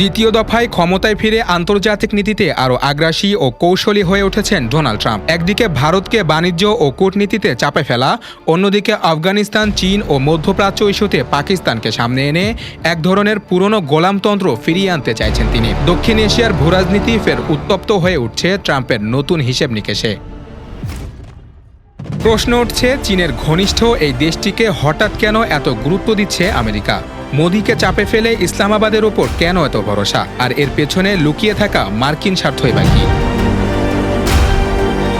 দ্বিতীয় দফায় ক্ষমতায় ফিরে আন্তর্জাতিক নীতিতে আরও আগ্রাসী ও কৌশলী হয়ে উঠেছেন ডোনাল্ড ট্রাম্প। একদিকে ভারতকে বাণিজ্য ও কূটনীতিতে চাপে ফেলা, অন্যদিকে আফগানিস্তান, চীন ও মধ্যপ্রাচ্য ইস্যুতে পাকিস্তানকে সামনে এনে এক ধরনের পুরনো গোলামতন্ত্র ফিরিয়ে আনতে চাইছেন তিনি। দক্ষিণ এশিয়ার ভূরাজনীতি ফের উত্তপ্ত হয়ে উঠছে ট্রাম্পের নতুন হিসেব নিকেশে। প্রশ্ন উঠছে, চীনের ঘনিষ্ঠ এই দেশটিকে হঠাৎ কেন এত গুরুত্ব দিচ্ছে আমেরিকা? মোদিকে চাপে ফেলে ইসলামাবাদের ওপর কেন এত ভরসা? আর এর পেছনে লুকিয়ে থাকা মার্কিন স্বার্থই বা কি?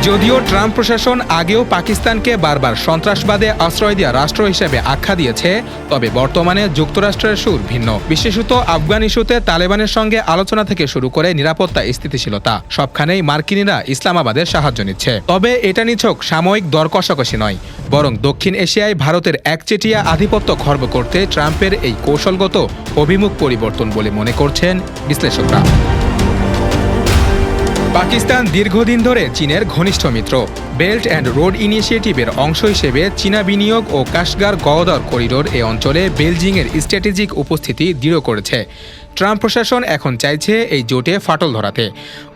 যদিও ট্রাম্প প্রশাসন আগেও পাকিস্তানকে বারবার সন্ত্রাসবাদে আশ্রয় দেওয়া রাষ্ট্র হিসেবে আখ্যা দিয়েছে, তবে বর্তমানে যুক্তরাষ্ট্রের সুর ভিন্ন। বিশেষত আফগান ইস্যুতে তালেবানের সঙ্গে আলোচনা থেকে শুরু করে নিরাপত্তা স্থিতিশীলতা সবখানেই মার্কিনিরা ইসলামাবাদের সাহায্য নিচ্ছে। তবে এটা নিছক সাময়িক দর কষাকষি নয়, বরং দক্ষিণ এশিয়ায় ভারতের একচেটিয়া আধিপত্য খর্ব করতে ট্রাম্পের এই কৌশলগত অভিমুখ পরিবর্তন বলে মনে করছেন বিশ্লেষকরা। পাকিস্তান দীর্ঘদিন ধরে চীনের ঘনিষ্ঠ মিত্র। বেল্ট অ্যান্ড রোড ইনিশিয়েটিভের অংশ হিসেবে চীনা বিনিয়োগ ও কাশগার গওদর করিডোর এ অঞ্চলে বেইজিংয়ের স্ট্র্যাটেজিক উপস্থিতি দৃঢ় করেছে। ট্রাম্প প্রশাসন এখন চাইছে এই জোটে ফাটল ধরাতে।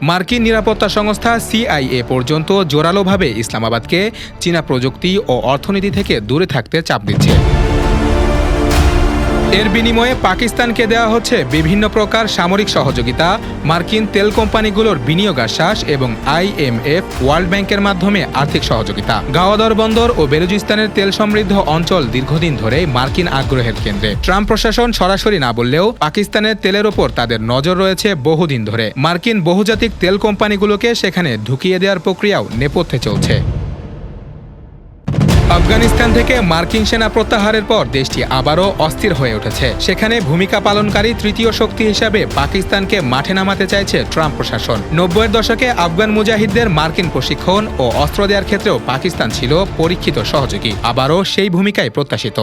মার্কিন নিরাপত্তা সংস্থা CIA পর্যন্ত জোরালোভাবে ইসলামাবাদকে চীনা প্রযুক্তি ও অর্থনীতি থেকে দূরে থাকতে চাপ দিচ্ছে। এর বিনিময়ে পাকিস্তানকে দেওয়া হচ্ছে বিভিন্ন প্রকার সামরিক সহযোগিতা, মার্কিন তেল কোম্পানিগুলোর বিনিয়োগ আশ্বাস এবং IMF, ওয়ার্ল্ড ব্যাংকের মাধ্যমে আর্থিক সহযোগিতা। গাওয়াদর বন্দর ও বেলুচিস্তানের তেল সমৃদ্ধ অঞ্চল দীর্ঘদিন ধরে মার্কিন আগ্রহের কেন্দ্রে। ট্রাম্প প্রশাসন সরাসরি না বললেও পাকিস্তানের তেলের ওপর তাদের নজর রয়েছে বহুদিন ধরে। মার্কিন বহুজাতিক তেল কোম্পানিগুলোকে সেখানে ঢুকিয়ে দেওয়ার প্রক্রিয়াও নেপথ্যে চলছে। আফগানিস্তান থেকে মার্কিন সেনা প্রত্যাহারের পর দেশটি আবারও অস্থির হয়ে উঠেছে। সেখানে ভূমিকা পালনকারী তৃতীয় শক্তি হিসাবে পাকিস্তানকে মাঠে নামাতে চাইছে ট্রাম্প প্রশাসন। 90-এর দশকে আফগান মুজাহিদদের মার্কিন প্রশিক্ষণ ও অস্ত্র দেওয়ার ক্ষেত্রেও পাকিস্তান ছিল পরীক্ষিত সহযোগী। আবারও সেই ভূমিকায় প্রত্যাশিত।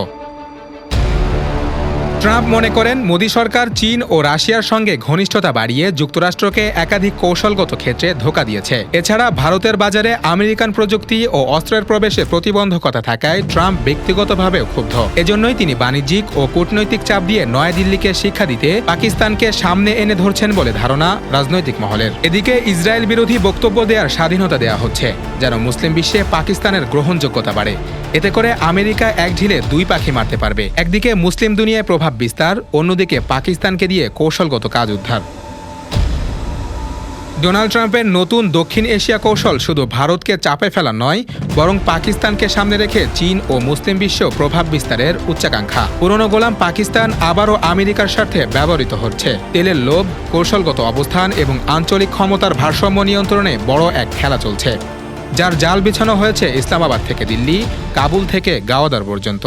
ট্রাম্প মনে করেন, মোদি সরকার চীন ও রাশিয়ার সঙ্গে ঘনিষ্ঠতা বাড়িয়ে যুক্তরাষ্ট্রকে একাধিক কৌশলগত ক্ষেত্রে ধোঁকা দিয়েছে। এছাড়া ভারতের বাজারে আমেরিকান প্রযুক্তি ও অস্ত্রের প্রবেশে প্রতিবন্ধকতা থাকায় ট্রাম্প ব্যক্তিগতভাবেও ক্ষুব্ধ। এজন্যই তিনি বাণিজ্যিক ও কূটনৈতিক চাপ দিয়ে নয়াদিল্লিকে শিক্ষা দিতে পাকিস্তানকে সামনে এনে ধরছেন বলে ধারণা রাজনৈতিক মহলের। এদিকে ইসরায়েল বিরোধী বক্তব্য দেওয়ার স্বাধীনতা দেওয়া হচ্ছে, যেন মুসলিম বিশ্বে পাকিস্তানের গ্রহণযোগ্যতা বাড়ে। এতে করে আমেরিকা এক ঢিলে দুই পাখি মারতে পারবে। একদিকে মুসলিম দুনিয়ায় প্রভাব বিস্তার, অন্যদিকে পাকিস্তানকে দিয়ে কৌশলগত কাজ উদ্ধার। ডোনাল্ড ট্রাম্পের নতুন দক্ষিণ এশিয়া কৌশল শুধু ভারতকে চাপে ফেলা নয়, বরং পাকিস্তানকে সামনে রেখে চীন ও মুসলিম বিশ্ব প্রভাব বিস্তারের উচ্চাকাঙ্ক্ষা। পুরনো গোলাম পাকিস্তান আবারও আমেরিকার স্বার্থে ব্যবহৃত হচ্ছে। তেলের লোভ, কৌশলগত অবস্থান এবং আঞ্চলিক ক্ষমতার ভারসাম্য নিয়ন্ত্রণে বড় এক খেলা চলছে, যার জাল বিছানো হয়েছে ইসলামাবাদ থেকে দিল্লি, কাবুল থেকে গাওয়াদার পর্যন্ত।